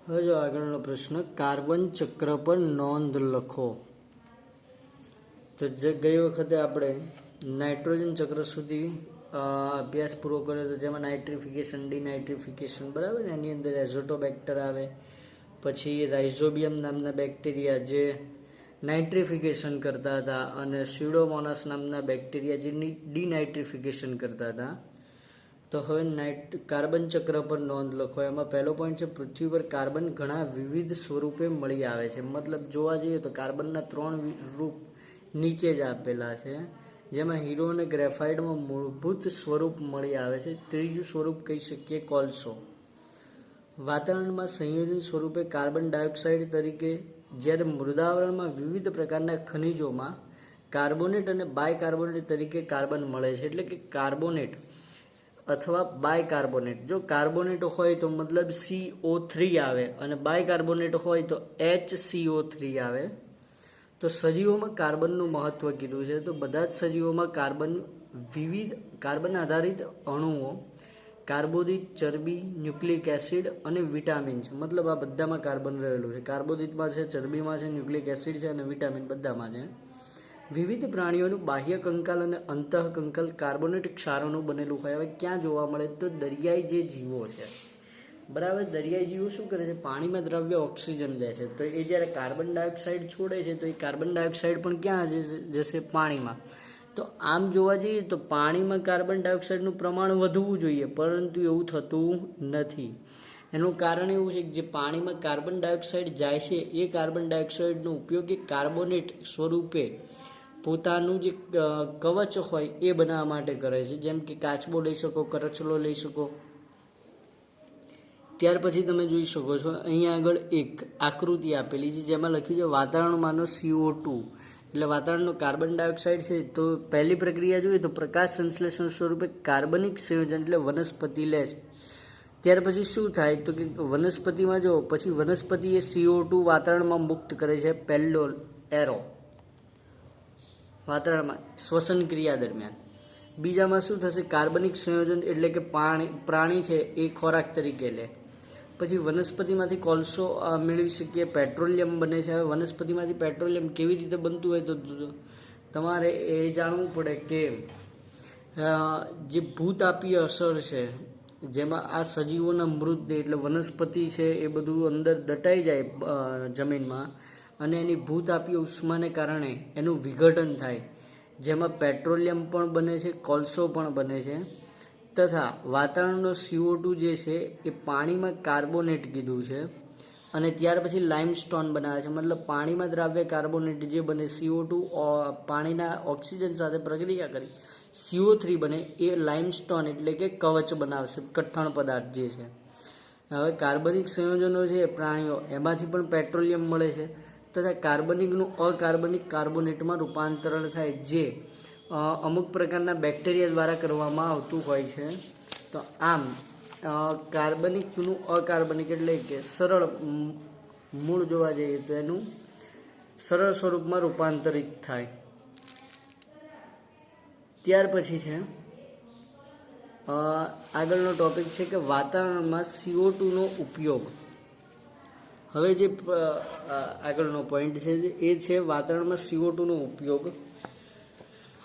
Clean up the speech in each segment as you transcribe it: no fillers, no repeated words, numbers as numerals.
હવે જો આગળનો પ્રશ્ન, કાર્બન ચક્ર પર નોંધ લખો. તો જે ગઈ વખતે આપણે નાઇટ્રોજન ચક્ર સુધી અભ્યાસ પૂરો કર્યો હતો, જેમાં નાઇટ્રિફિકેશન, ડિનાઇટ્રિફિકેશન, બરાબર ને, એની અંદર એઝોટોબેક્ટર આવે, પછી રાઇઝોબિયમ નામના બેક્ટેરિયા જે નાઇટ્રિફિકેશન કરતા હતા, અને સ્યુડોમોનાસ નામના બેક્ટેરિયા જે ડિનાઇટ્રિફિકેશન કરતા હતા. તો હવે કાર્બન ચક્ર પર નોંધ લખો. એમાં પહેલો પોઈન્ટ છે, પૃથ્વી પર કાર્બન ઘણા વિવિધ સ્વરૂપે મળી આવે છે. મતલબ જોવા જઈએ તો કાર્બનના 3 રૂપ નીચે જ આપેલા છે, જેમાં હીરો અને ગ્રેફાઇટમાં મૂળભૂત સ્વરૂપ મળી આવે છે. ત્રીજું સ્વરૂપ કહી શકીએ કોલસો. વાતાવરણમાં સંયોજન સ્વરૂપે કાર્બન ડાયોક્સાઇડ તરીકે, જ્યારે મૃદાવરણમાં વિવિધ પ્રકારના ખનિજોમાં કાર્બોનેટ અને બાયકાર્બોનેટ તરીકે કાર્બન મળે છે. એટલે કે કાર્બોનેટ અથવા બાયકાર્બોનેટ. જો કાર્બોનેટ હોય તો મતલબ CO3 આવે, અને બાયકાર્બોનેટ હોય તો HCO3 આવે. તો સજીવોમાં કાર્બનનું મહત્વ કીધું છે. તો બધા જ સજીવોમાં વિવિધ કાર્બન આધારિત અણુઓ, કાર્બોદિત, ચરબી, ન્યુક્લિક એસિડ અને વિટામિન છે. મતલબ આ બધામાં કાર્બન રહેલું છે. કાર્બોદિતમાં છે, ચરબીમાં છે, ન્યુક્લિક એસિડ છે અને વિટામિન બધામાં છે. વિવિધ પ્રાણીઓનું બાહ્ય કંકાલ અને અંતઃ કંકાલ કાર્બોનેટ ક્ષારોનું બનેલું હોય. હવે ક્યાં જોવા મળે? તો દરિયાઈ જે જીવો છે, બરાબર, દરિયાઈ જીવો શું કરે છે? પાણીમાં દ્રવ્ય ઓક્સિજન લે છે. તો એ જ્યારે કાર્બન ડાયોક્સાઇડ છોડે છે, તો એ કાર્બન ડાયોક્સાઇડ પણ ક્યાં જશે? પાણીમાં. તો આમ જોવા જઈએ તો પાણીમાં કાર્બન ડાયોક્સાઇડનું પ્રમાણ વધવું જોઈએ, પરંતુ એવું થતું નથી. એનું કારણ એવું છે કે જે પાણીમાં કાર્બન ડાયોક્સાઇડ જાય છે, એ કાર્બન ડાયોક્સાઇડનો ઉપયોગ એ કાર્બોનેટ સ્વરૂપે પોતાનું જે કવચ હોય એ બનાવવા માટે કરે છે. જેમ કે કાચબો લઈ શકો, કરચલો લઈ શકો. ત્યાર પછી તમે જોઈ શકો છો અહીંયા આગળ એક આકૃતિ આપેલી છે, જેમાં લખ્યું છે વાતાવરણમાંનો CO2 એટલે વાતાવરણનો કાર્બન ડાયોક્સાઇડ છે. તો પહેલી પ્રક્રિયા જોઈએ તો પ્રકાશ સંશ્લેષણ સ્વરૂપે કાર્બનિક સંયોજન એટલે વનસ્પતિ લે છે. ત્યાર પછી શું થાય? તો કે વનસ્પતિમાં જો પછી વનસ્પતિ એ CO2 વાતાવરણમાં મુક્ત કરે છે. પહેલો એરો વાતાવરણમાં શ્વસન ક્રિયા દરમિયાન. બીજામાં શું થશે? કાર્બનિક સંયોજન એટલે કે પ્રાણી છે એ ખોરાક તરીકે લે. પછી વનસ્પતિમાંથી કોલસો મેળવી શકીએ, પેટ્રોલિયમ બને છે. હવે વનસ્પતિમાંથી પેટ્રોલિયમ કેવી રીતે બનતું હોય તો તમારે એ જાણવું પડે કે જે ભૂતાપીય અસર છે, જેમાં આ સજીવોના મૃતદેહ એટલે વનસ્પતિ છે એ બધું અંદર દટાઈ જાય જમીનમાં, અને એની ભૂતાપીય ઉષ્માને કારણે એનું વિઘટન થાય, જેમાં પેટ્રોલિયમ પણ બને છે, કોલસો પણ બને છે. તથા વાતાવરણનો CO2 જે છે એ પાણીમાં કાર્બોનેટ કીધું છે, અને ત્યાર પછી લાઇમસ્ટોન બનાવે છે. મતલબ પાણીમાં દ્રાવ્ય કાર્બોનેટ જે બને, CO2 પાણીના ઓક્સિજન સાથે પ્રક્રિયા કરી CO3 બને, એ લાઇમસ્ટોન એટલે કે કવચ બનાવશે, કઠણ પદાર્થ જે છે. હવે કાર્બનિક સંયોજનો છે પ્રાણીઓ, એમાંથી પણ પેટ્રોલિયમ મળે છે. તથા કાર્બનિકનું અકાર્બનિક કાર્બોનેટમાં રૂપાંતરણ થાય, જે અમુક પ્રકારના બેક્ટેરિયા દ્વારા કરવામાં આવતું હોય છે. તો આમ કાર્બનિકનું અકાર્બનિક એટલે કે સરળ મૂળ જોવા જઈએ તો એનું સરળ સ્વરૂપમાં રૂપાંતરિત થાય. ત્યાર પછી છે આગળનો ટોપિક છે કે વાતાવરણમાં CO2 નો ઉપયોગ. હવે જે આગળનો પોઈન્ટ છે એ છે વાતાવરણમાં CO2 નો ઉપયોગ.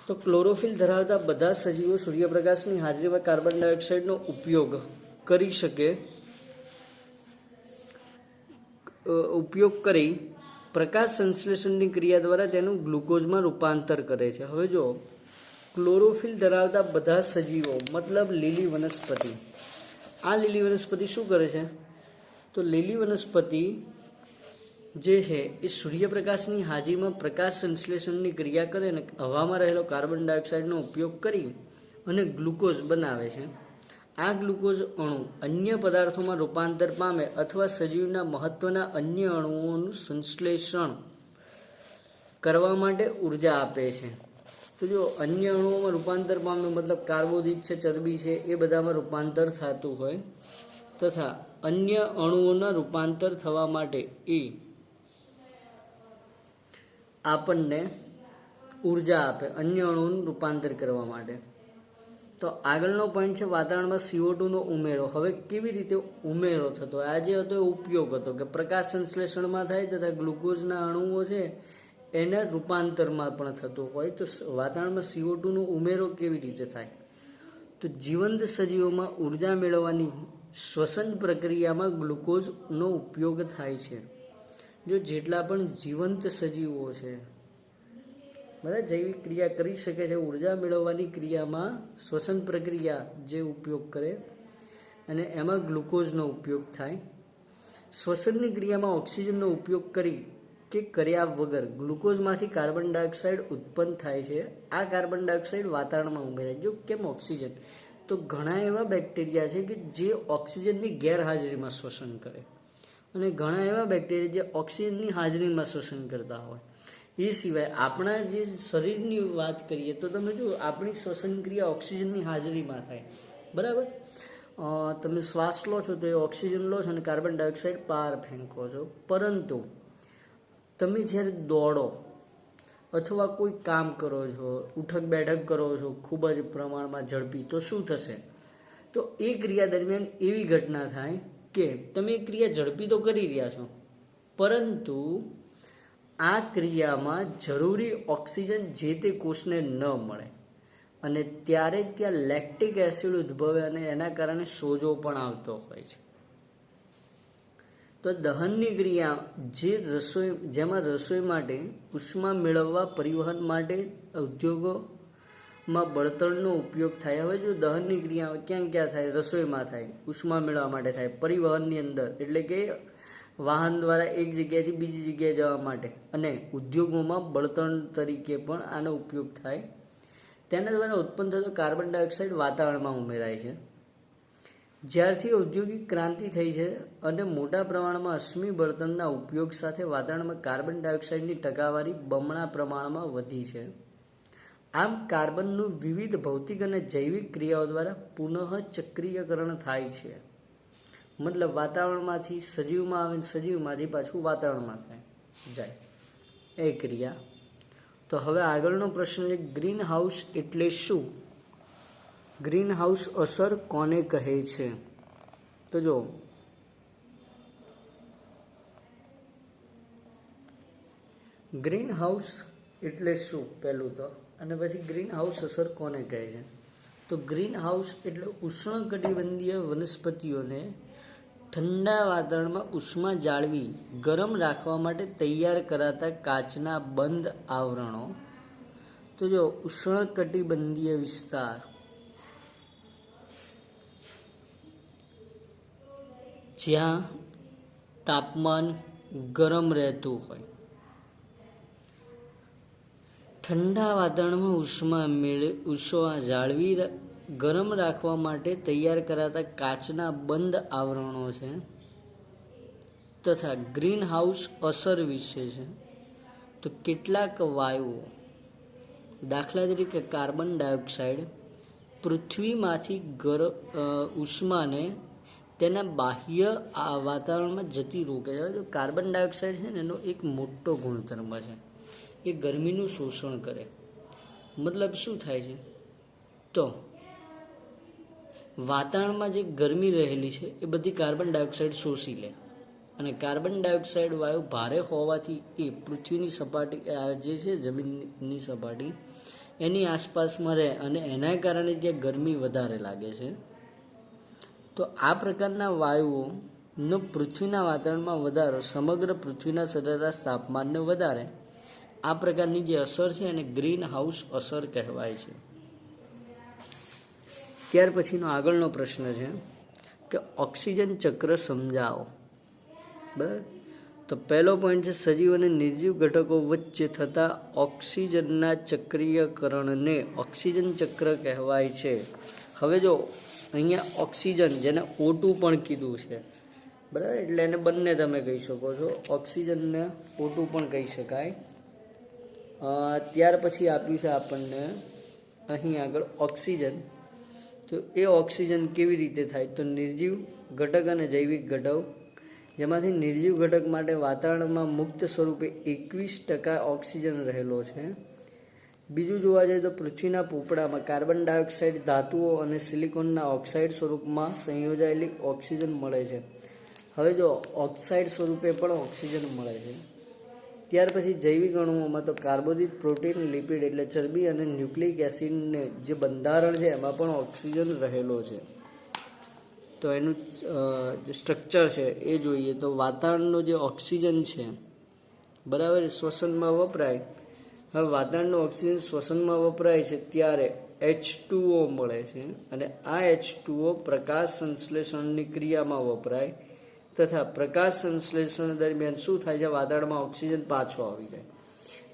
તો ક્લોરોફિલ ધરાવતા બધા સજીવો સૂર્યપ્રકાશની હાજરીમાં કાર્બન ડાયોક્સાઇડનો ઉપયોગ કરી પ્રકાશ સંશ્લેષણની ક્રિયા દ્વારા તેનું ગ્લુકોઝમાં રૂપાંતર કરે છે. હવે જો ક્લોરોફિલ ધરાવતા બધા સજીવો મતલબ લીલી વનસ્પતિ, આ લીલી વનસ્પતિ શું કરે છે? તો લીલી વનસ્પતિ જે છે એ સૂર્યપ્રકાશની હાજરીમાં પ્રકાશ સંશ્લેષણની ક્રિયા કરે અને હવામાં રહેલો કાર્બન ડાયોક્સાઇડનો ઉપયોગ કરી અને ગ્લુકોઝ બનાવે છે. આ ગ્લુકોઝ અણુ અન્ય પદાર્થોમાં રૂપાંતર પામે અથવા સજીવના મહત્વના અન્ય અણુઓનું સંશ્લેષણ કરવા માટે ઉર્જા આપે છે. તો જો અન્ય અણુઓમાં રૂપાંતર પામે મતલબ કાર્બોદિત છે, ચરબી છે, એ બધામાં રૂપાંતર થતું હોય, તથા અન્ય અણુઓના રૂપાંતર થવા માટે એ આપણને ઉર્જા આપે, અન્ય અણુઓનું રૂપાંતર કરવા માટે. તો આગળનો પોઈન્ટ છે વાતાવરણમાં CO2 નો ઉમેરો. હવે કેવી રીતે ઉમેરો થતો? આ જે હતો એ ઉપયોગ હતો કે પ્રકાશ સંશ્લેષણમાં થાય તથા ગ્લુકોઝના અણુઓ છે એના રૂપાંતરમાં પણ થતું હોય. તો વાતાવરણમાં CO2 નો ઉમેરો કેવી રીતે થાય? તો જીવંત સજીવોમાં ઉર્જા મેળવવાની શ્વસન પ્રક્રિયામાં ગ્લુકોઝનો ઉપયોગ થાય છે. જો જેટલા પણ જીવંત સજીવો છે બરાબર જૈવિક ક્રિયા કરી શકે છે, ઉર્જા મેળવવાની ક્રિયામાં શ્વસન પ્રક્રિયા જે ઉપયોગ કરે અને એમાં ગ્લુકોઝનો ઉપયોગ થાય. શ્વસનની ક્રિયામાં ઓક્સિજનનો ઉપયોગ કરી કે કર્યા વગર ગ્લુકોઝમાંથી કાર્બન ડાયોક્સાઇડ ઉત્પન્ન થાય છે. આ કાર્બન ડાયોક્સાઇડ વાતાવરણમાં ઉમેરાય. જો કેમ ઓક્સિજન? તો ઘણા એવા બેક્ટેરિયા છે કે જે ઓક્સિજનની ગેરહાજરીમાં શ્વસન કરે અને ઘણા એવા બેક્ટેરિયા જે ઓક્સિજનની હાજરીમાં શ્વસન કરતા હોય. એ સિવાય આપણા જે શરીરની વાત કરીએ તો તમે જુઓ આપણી શ્વસન ક્રિયા ઓક્સિજનની હાજરીમાં થાય. બરાબર, તમે શ્વાસ લો છો તો એ ઓક્સિજન લો છો અને કાર્બન ડાયોક્સાઇડ બહાર ફેંકો છો. પરંતુ તમે જ્યારે દોડો અથવા કોઈ કામ કરો છો, ઉઠક બેઠક કરો છો ખૂબ જ પ્રમાણમાં ઝડપી, તો શું થશે? તો એ ક્રિયા દરમિયાન એવી ઘટના થાય કે તમે એ ક્રિયા ઝડપી તો કરી રહ્યા છો પરંતુ આ ક્રિયામાં જરૂરી ઓક્સિજન જે તે કોષને ન મળે અને ત્યારે ત્યાં લેક્ટિક એસિડ ઉદ્ભવે અને એના કારણે સોજો પણ આવતો હોય છે. તો દહનની ક્રિયા જેમાં રસોઈ માટે ઉષ્મા મેળવવા પરિવહન માટે ઉદ્યોગોમાં બળતણનો ઉપયોગ થાય. હવે જો દહનની ક્રિયા ક્યાં થાય? રસોઈમાં થાય, ઉષ્મા મેળવવા માટે થાય, પરિવહનની અંદર એટલે કે વાહન દ્વારા એક જગ્યાએથી બીજી જગ્યાએ જવા માટે, અને ઉદ્યોગોમાં બળતણ તરીકે પણ આનો ઉપયોગ થાય. તેના દ્વારા ઉત્પન્ન થતો કાર્બન ડાયોક્સાઇડ વાતાવરણમાં ઉમેરાય છે. જ્યારથી ઔદ્યોગિક ક્રાંતિ થઈ છે અને મોટા પ્રમાણમાં અશ્મિ બળતણના ઉપયોગ સાથે વાતાવરણમાં કાર્બન ડાયોક્સાઇડની ટકાવારી બમણા પ્રમાણમાં વધી છે. આમ કાર્બનનું વિવિધ ભૌતિક અને જૈવિક ક્રિયાઓ દ્વારા પુનઃ ચક્રીયકરણ થાય છે. મતલબ વાતાવરણમાંથી સજીવમાં આવે, સજીવમાંથી પાછું વાતાવરણમાં જાય એ ક્રિયા. તો હવે આગળનો પ્રશ્ન છે ગ્રીન હાઉસ એટલે શું? ગ્રીન હાઉસ અસર કોને કહે છે? તો જો ગ્રીન હાઉસ એટલે શું પહેલું તો, અને પછી ગ્રીન હાઉસ અસર કોને કહે છે? તો ગ્રીન હાઉસ એટલે ઉષ્ણકટિબંધીય વનસ્પતિઓને ઠંડા વાતાવરણમાં ઉષ્મા જાળવી ગરમ રાખવા માટે તૈયાર કરાતા કાચના બંધ આવરણો. તો જો ઉષ્ણકટિબંધીય વિસ્તાર જ્યાં તાપમાન ગરમ રહેતું હોય, ઠંડા વાતાવરણમાં ઉષ્મા જાળવી ગરમ રાખવા માટે તૈયાર કરાતા કાચના બંધ આવરણો છે. તથા ગ્રીન હાઉસ અસર વિશે છે તો કેટલાક વાયુઓ, દાખલા તરીકે કાર્બન ડાયોક્સાઇડ, પૃથ્વીમાંથી ઉષ્માને તેના બાહ્ય વાતાવરણમાં જતી રોકે છે. જો કાર્બન ડાયોક્સાઇડ છે ને એનો એક મોટો ગુણધર્મ છે, એ ગરમીનું શોષણ કરે. મતલબ શું થાય છે? તો વાતાવરણમાં જે ગરમી રહેલી છે એ બધી કાર્બન ડાયોક્સાઇડ શોષી લે અને કાર્બન ડાયોક્સાઇડ વાયુ ભારે હોવાથી એ પૃથ્વીની સપાટી જે છે જમીનની સપાટી એની આસપાસમાં રહે અને એના કારણે ત્યાં ગરમી વધારે લાગે છે. તો આ પ્રકારના વાયુઓનો પૃથ્વીના વાતાવરણમાં વધારો સમગ્ર પૃથ્વીના સરેરાશ તાપમાનને વધારે. આ પ્રકારની જે અસર છે એને ગ્રીન હાઉસ અસર કહેવાય છે. ત્યાર પછીનો આગળનો પ્રશ્ન છે કે ઓક્સિજન ચક્ર સમજાવો. બરાબર, તો પહેલો પોઈન્ટ છે સજીવ અને નિર્જીવ ઘટકો વચ્ચે થતા ઓક્સિજનના ચક્રીયકરણને ઓક્સિજન ચક્ર કહેવાય છે. હવે જો અહીંયા ઓક્સિજન જેને O2 પણ કીધું છે, બરાબર, એટલે એને બંને તમે કહી શકો છો, ઓક્સિજનને O2 પણ કહી શકાય. ત્યાર પછી આપ્યું છે આપણને અહીં આગળ ઓક્સિજન. તો એ ઓક્સિજન કેવી રીતે થાય? તો નિર્જીવ ઘટક અને જૈવિક ઘટક, જેમાંથી નિર્જીવ ઘટક માટે વાતાવરણમાં મુક્ત સ્વરૂપે 21% ઓક્સિજન રહેલો છે, બીજું જોવા જઈએ તો પૃથ્વીના પોપડામાં કાર્બન ડાયોક્સાઇડ ધાતુઓ અને સિલિકોનના ઓક્સાઇડ સ્વરૂપમાં સંયોજાયેલી ઓક્સિજન મળે છે. હવે જો ઓક્સાઇડ સ્વરૂપે પણ ઓક્સિજન મળે છે. ત્યાર પછી જૈવિક અણુઓમાં તો કાર્બોદિત, પ્રોટીન, લિપિડ એટલે ચરબી અને ન્યુક્લિક એસિડને જે બંધારણ છે એમાં પણ ઓક્સિજન રહેલો છે. તો એનું જે સ્ટ્રક્ચર છે એ જોઈએ તો વાતાવરણનો જે ઓક્સિજન છે બરાબર શ્વસનમાં વપરાય. હવે વાતાવરણનો ઓક્સિજન શ્વસનમાં વપરાય છે ત્યારે H2O મળે છે અને આ H2O પ્રકાશ સંશ્લેષણની ક્રિયામાં વપરાય તથા પ્રકાશ સંશ્લેષણ દરમિયાન શું થાય છે? વાતાવરણમાં ઓક્સિજન પાછો આવી જાય.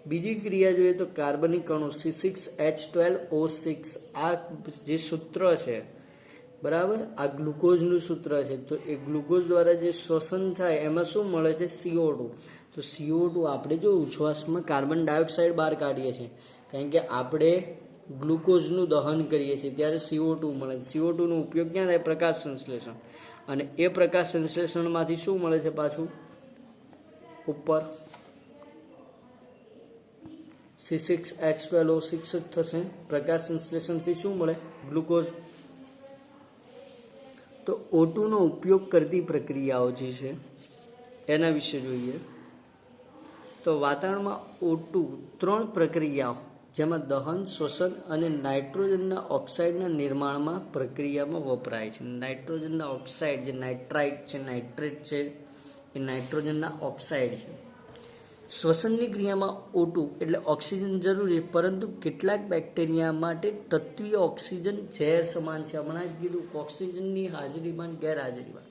બીજી ક્રિયા જોઈએ તો કાર્બનિક અણુ C6H12O6 આ જે સૂત્ર છે બરાબર, આ ગ્લુકોઝનું સૂત્ર છે. તો એ ગ્લુકોઝ દ્વારા જે શ્વસન થાય એમાં શું મળે છે? CO2. તો CO2 આપણે જો ઉચ્છ્વાસમાં કાર્બન ડાયોક્સાઇડ બહાર કાઢીએ છીએ કારણ કે આપણે ગ્લુકોઝનું દહન કરીએ છીએ ત્યારે CO2 મળે. CO2 નો ઉપયોગ ક્યાં થાય? પ્રકાશ સંશ્લેષણ. અને એ પ્રકાશ સંશ્લેષણમાંથી શું મળે છે? પાછું ઉપર C6H12O6 જ થશે. પ્રકાશ સંશ્લેષણથી શું મળે? ગ્લુકોઝ. તો O2 નો ઉપયોગ કરતી પ્રક્રિયાઓ જે છે એના વિશે જોઈએ તો વાતાવરણમાં O2 3 પ્રક્રિયાઓ જેમાં દહન, શ્વસન અને નાઇટ્રોજનના ઓક્સાઇડના નિર્માણમાં પ્રક્રિયામાં વપરાય છે. નાઇટ્રોજનના ઓક્સાઇડ જે નાઇટ્રાઇટ છે, નાઇટ્રેટ છે એ નાઇટ્રોજનના ઓક્સાઇડ છે. શ્વસનની ક્રિયામાં O2 એટલે ઓક્સિજન જરૂરી પરંતુ કેટલાક બેક્ટેરિયા માટે તત્વીય ઓક્સિજન ઝેર સમાન છે. હમણાં જ કીધું ઓક્સિજનની હાજરીમાં ગેરહાજરીમાં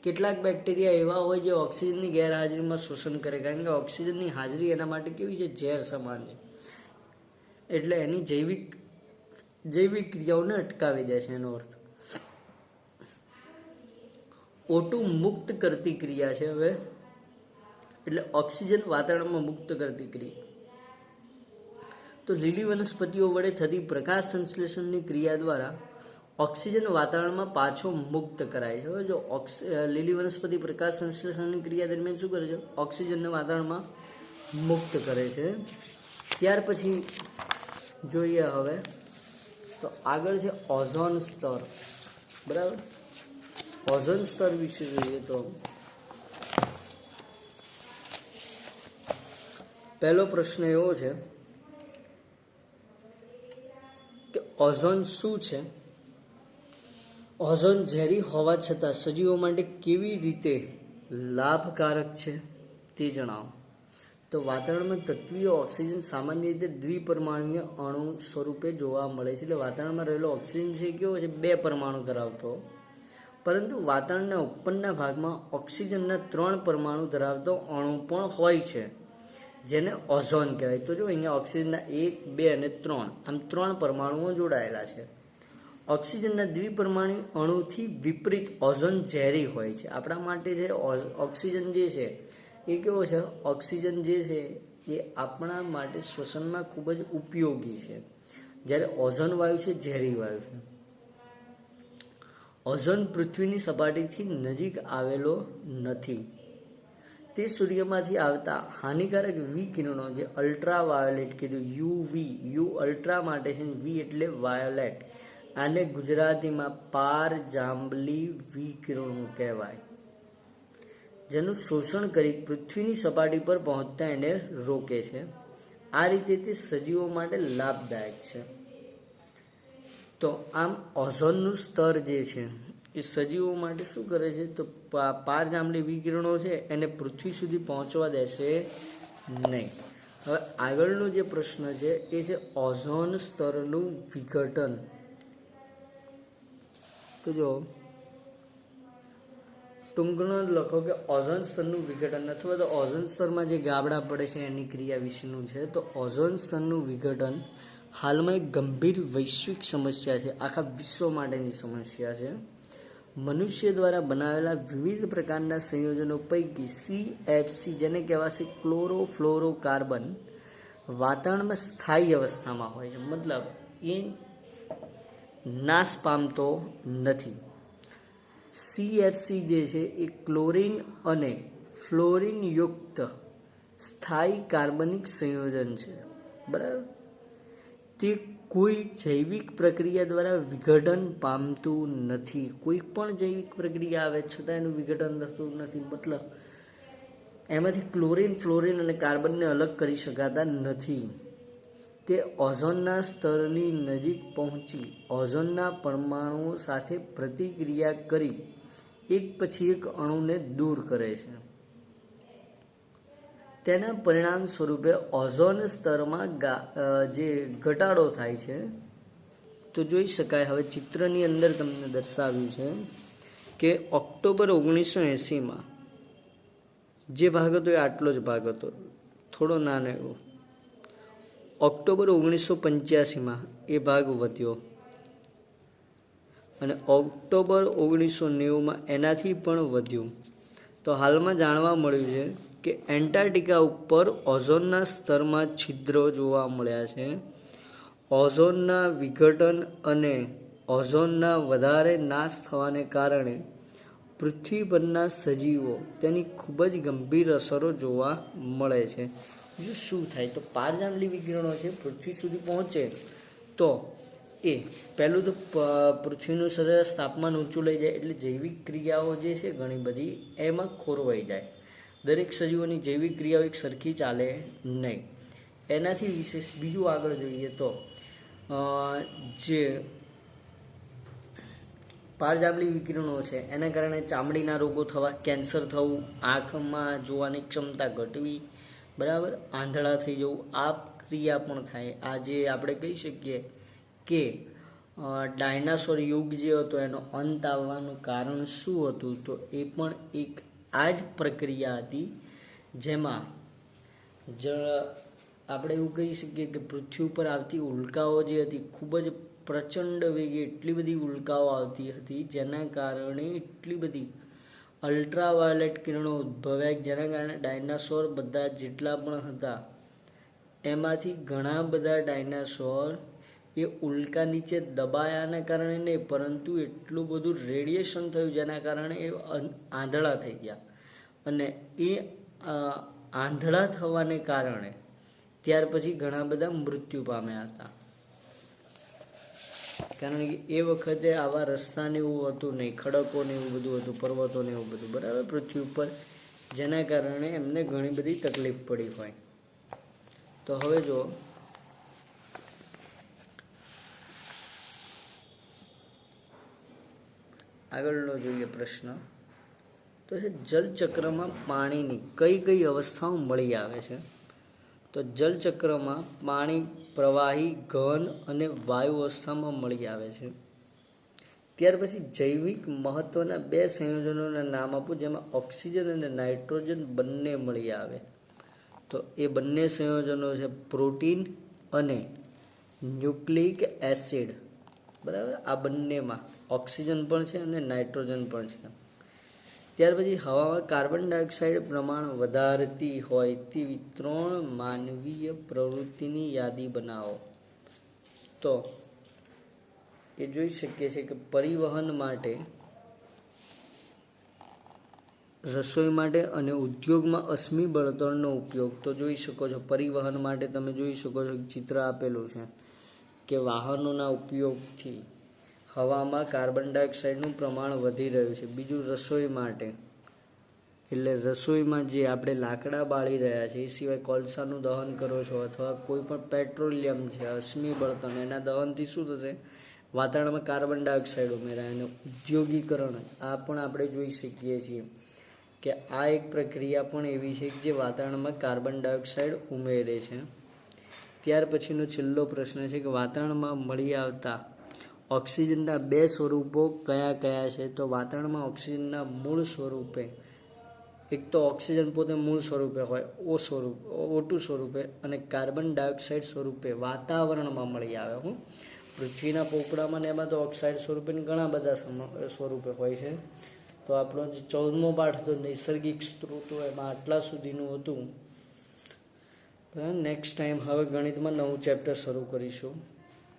કેટલાક બેક્ટેરિયા એવા હોય જે ઓક્સિજનની ગેરહાજરીમાં શ્વસન કરે કારણ કે ઓક્સિજનની હાજરી એના માટે કેવી છે? ઝેર સમાન છે. એટલે એની જૈવિક ક્રિયાઓને અટકાવી દે છે. એનો અર્થ O2 મુક્ત કરતી ક્રિયા છે. હવે એટલે ઓક્સિજન વાતાવરણમાં મુક્ત કરતી ક્રિયા. તો લીલી વનસ્પતિઓ વડે થતી પ્રકાશ સંશ્લેષણની ક્રિયા દ્વારા ઓક્સિજન વાતાવરણમાં પાછો મુક્ત કરાય છે. હવે જો લીલી વનસ્પતિ પ્રકાશ સંશ્લેષણની ક્રિયા દરમિયાન શું કરે છે? ઓક્સિજનને વાતાવરણમાં મુક્ત કરે છે. ત્યાર પછી જોઈએ હવે તો આગળ છે ઓઝોન સ્તર. બરાબર, ઓઝોન સ્તર વિશે જોઈએ તો પહેલો પ્રશ્ન એવો છે કે ઓઝોન શું છે? ઓઝોન ઝેરી હોવા છતાં સજીવો માટે કેવી રીતે લાભકારક છે તે જણાવો. તો વાતાવરણમાં તત્વીય ઓક્સિજન સામાન્ય રીતે દ્વિપરમાણુય અણુ સ્વરૂપે જોવા મળે છે. એટલે વાતાવરણમાં રહેલો ઓક્સિજન છે કેવો છે? 2 પરમાણુ ધરાવતો, પરંતુ વાતાવરણના ઉપરના ભાગમાં ઓક્સિજનના 3 પરમાણુ ધરાવતો અણુ પણ હોય છે જેને ઓઝોન કહેવાય. તો જો અહીંયા ઓક્સિજનના 1, 2 અને 3 આમ 3 પરમાણુઓ જોડાયેલા છે. ઓક્સિજનના દ્વિપરમાણુ અણુથી વિપરીત ઓઝોન ઝેરી હોય છે. આપણા માટે છે ઓક્સિજન જે છે એ કેવો છે? ઓક્સિજન જે છે એ આપણા માટે શ્વસનમાં ખૂબ જ ઉપયોગી છે, જ્યારે ઓઝોન વાયુ છે ઝેરી વાયુ છે. ઓઝોન પૃથ્વીની સપાટીથી નજીક આવેલો નથી. તે સૂર્યમાંથી આવતા હાનિકારક વિકિરણો જે અલ્ટ્રાવાયોલેટ કીધું યુ અલ્ટ્રા માટે છે, વી એટલે વાયોલેટ, આને ગુજરાતીમાં પારજાંબલી વિકિરણો કહેવાય, જેનું શોષણ કરી પૃથ્વીની સપાટી પર પહોંચતા એને રોકે છે. આ રીતે તે સજીવો માટે લાભદાયક છે. તો આમ ઓઝોનનું સ્તર જે છે એ સજીવો માટે શું કરે છે? તો પારજાંબલી વિકિરણો છે એને પૃથ્વી સુધી પહોંચવા દેશે નહીં. હવે આગળનો જે પ્રશ્ન છે એ છે ઓઝોન સ્તરનું વિઘટન. તો જો ટૂંકમાં લખો કે ઓઝોન સ્તરનું વિઘટન અથવા તો ઓઝોન સ્તરમાં જે ગાબડા પડે છે એની ક્રિયા વિશેનું છે. તો ઓઝોન સ્તરનું વિઘટન હાલમાં એક ગંભીર વૈશ્વિક સમસ્યા છે, આખા વિશ્વ માટેની સમસ્યા છે. મનુષ્ય દ્વારા બનાવેલા વિવિધ પ્રકારના સંયોજનો પૈકી CFC જેને કહેવાશે ક્લોરોફ્લોરોકાર્બન વાતાવરણમાં સ્થાયી અવસ્થામાં હોય છે, મતલબ એ નાશ પામતો નથી. CFC જે છે એ ક્લોરીન અને ફ્લોરિન યુક્ત સ્થાયી કાર્બનિક સંયોજન છે. બરાબર, તે કોઈ જૈવિક પ્રક્રિયા દ્વારા વિઘટન પામતું નથી. કોઈ પણ જૈવિક પ્રક્રિયા આવે છતાં એનું વિઘટન થતું નથી. મતલબ એમાંથી ક્લોરીન, ફ્લોરીન અને કાર્બનને અલગ કરી શકાતા નથી. તે ઓઝોનના સ્તરની નજીક પહોંચી ઓઝોનના પરમાણુઓ સાથે પ્રતિક્રિયા કરી એક પછી એક અણુને દૂર કરે છે. તેના પરિણામ સ્વરૂપે ઓઝોન સ્તરમાં જે ઘટાડો થાય છે. તો જોઈ શકાય, હવે ચિત્રની અંદર તમને દર્શાવ્યું છે કે ઓક્ટોબર 1980માં જે ભાગ હતો એ આટલો જ ભાગ હતો, થોડો નાનો એવો. ઓક્ટોબર 1985માં એ ભાગ વધ્યો અને ઓક્ટોબર 1990માં એનાથી પણ વધ્યું. તો હાલમાં જાણવા મળ્યું છે કે એન્ટાર્કટિકા ઉપર ઓઝોનના સ્તરમાં છિદ્રો જોવા મળ્યા છે. ઓઝોનના વિઘટન અને ઓઝોનના વધારે નાશ થવાને કારણે પૃથ્વી પરના સજીવો તેની ખૂબ જ ગંભીર અસરો જોવા મળે છે. જો શું થાય તો પારજાંબલી વિકિરણો છે પૃથ્વી સુધી પહોંચે તો એ પહેલું તો પૃથ્વીનું સરેરાશ તાપમાન ઊંચું લઈ જાય, એટલે જૈવિક ક્રિયાઓ જે છે ઘણી બધી એમાં ખોરવાઈ જાય. દરેક સજીવોની જૈવિક ક્રિયાઓ એક સરખી ચાલે નહીં. એનાથી વિશેષ બીજું આગળ જોઈએ તો જે પારજાંબલી વિકિરણો છે એના કારણે ચામડીના રોગો થવા, કેન્સર થવું, આંખમાં જોવાની ક્ષમતા ઘટવી, બરાબર, આંધળા થઈ જવું, આ ક્રિયા પણ થાય. આ જે આપણે કહી શકીએ કે ડાયનાસોર યુગ જે હતો એનો અંત આવવાનું કારણ શું હતું, તો એ પણ એક આ જ પ્રક્રિયા હતી જેમાં આપણે એવું કહી શકીએ કે પૃથ્વી ઉપર આવતી ઉલ્કાઓ જે હતી ખૂબ જ પ્રચંડ વેગે એટલી બધી ઉલ્કાઓ આવતી હતી જેના કારણે એટલી બધી અલ્ટ્રાવાયોલેટ કિરણો ઉદ્ભવ્યા, જેના કારણે ડાયનાસોર બધા જેટલા પણ હતા એમાંથી ઘણા બધા ડાયનાસોર એ ઉલ્કા નીચે દબાયાના કારણે નહીં, પરંતુ એટલું બધું રેડિયેશન થયું જેના કારણે એ આંધળા થઈ ગયા. અને એ આંધળા થવાને કારણે ત્યાર પછી ઘણા બધા મૃત્યુ પામ્યા હતા. કારણ કે એ વખતે આવા રસ્તાને એવું હતું નહીં, ખડકો ને એવું બધું હતું, પર્વતો ને એવું બધું, બરાબર, પૃથ્વી ઉપર, જેના કારણે એમને ઘણી બધી તકલીફ પડી હોય. તો હવે જો આગળનો જોઈએ પ્રશ્ન, તો છે જલચક્રમાં પાણીની કઈ કઈ અવસ્થાઓ મળી આવે છે. તો જલચક્રમાં પાણી પ્રવાહી, ઘન અને વાયુ અવસ્થામાં મળી આવે છે. ત્યાર પછી જૈવિક મહત્વના બે સંયોજનોના નામ આપો જેમાં ઓક્સિજન અને નાઇટ્રોજન બંને મળી આવે. તો એ બંને સંયોજનો છે પ્રોટીન અને ન્યુક્લિક એસિડ, બરાબર. આ બંનેમાં ઓક્સિજન પણ છે અને નાઇટ્રોજન પણ છે. ત્યાર પછી હવામાં કાર્બન ડાયોક્સાઇડ પ્રમાણ વધારતી હોય તેવી 3 માનવીય પ્રવૃત્તિની યાદી બનાવો. તો એ જોઈ શકીએ છીએ કે પરિવહન માટે, રસોઈ માટે અને ઉદ્યોગમાં અશ્મિ બળતણનો ઉપયોગ. તો જોઈ શકો છો પરિવહન માટે તમે જોઈ શકો છો ચિત્ર આપેલું છે કે વાહનોના ઉપયોગથી હવામાં કાર્બન ડાયોક્સાઇડનું પ્રમાણ વધી રહ્યું છે. બીજું રસોઈ માટે, એટલે રસોઈમાં જે આપણે લાકડા બાળી રહ્યા છે એ સિવાય કોલસાનું દહન કરો છો અથવા કોઈ પણ પેટ્રોલિયમ છે, અશ્મિ બળતણ, એના દહનથી શું થશે, વાતાવરણમાં કાર્બન ડાયોક્સાઇડ ઉમેરાય. અને ઉદ્યોગીકરણ, આ પણ આપણે જોઈ શકીએ છીએ કે આ એક પ્રક્રિયા પણ એવી છે જે વાતાવરણમાં કાર્બન ડાયોક્સાઇડ ઉમેરે છે. ત્યાર પછીનો છેલ્લો પ્રશ્ન છે કે વાતાવરણમાં મળી આવતા ઓક્સિજનના 2 સ્વરૂપો કયા કયા છે. તો વાતાવરણમાં ઓક્સિજનના મૂળ સ્વરૂપે, એક તો ઓક્સિજન પોતે મૂળ સ્વરૂપે હોય O2 સ્વરૂપે, અને કાર્બન ડાયોક્સાઇડ સ્વરૂપે વાતાવરણમાં મળી આવે. પૃથ્વીના પોપડામાં ને એમાં તો ઓક્સાઇડ સ્વરૂપે ઘણા બધા સ્વરૂપે હોય છે. તો આપણો જે 14મો પાઠ હતો નૈસર્ગિક સ્ત્રોતો, એમાં આટલા સુધીનું હતું. નેક્સ્ટ ટાઈમ હવે ગણિતમાં નવું ચેપ્ટર શરૂ કરીશું.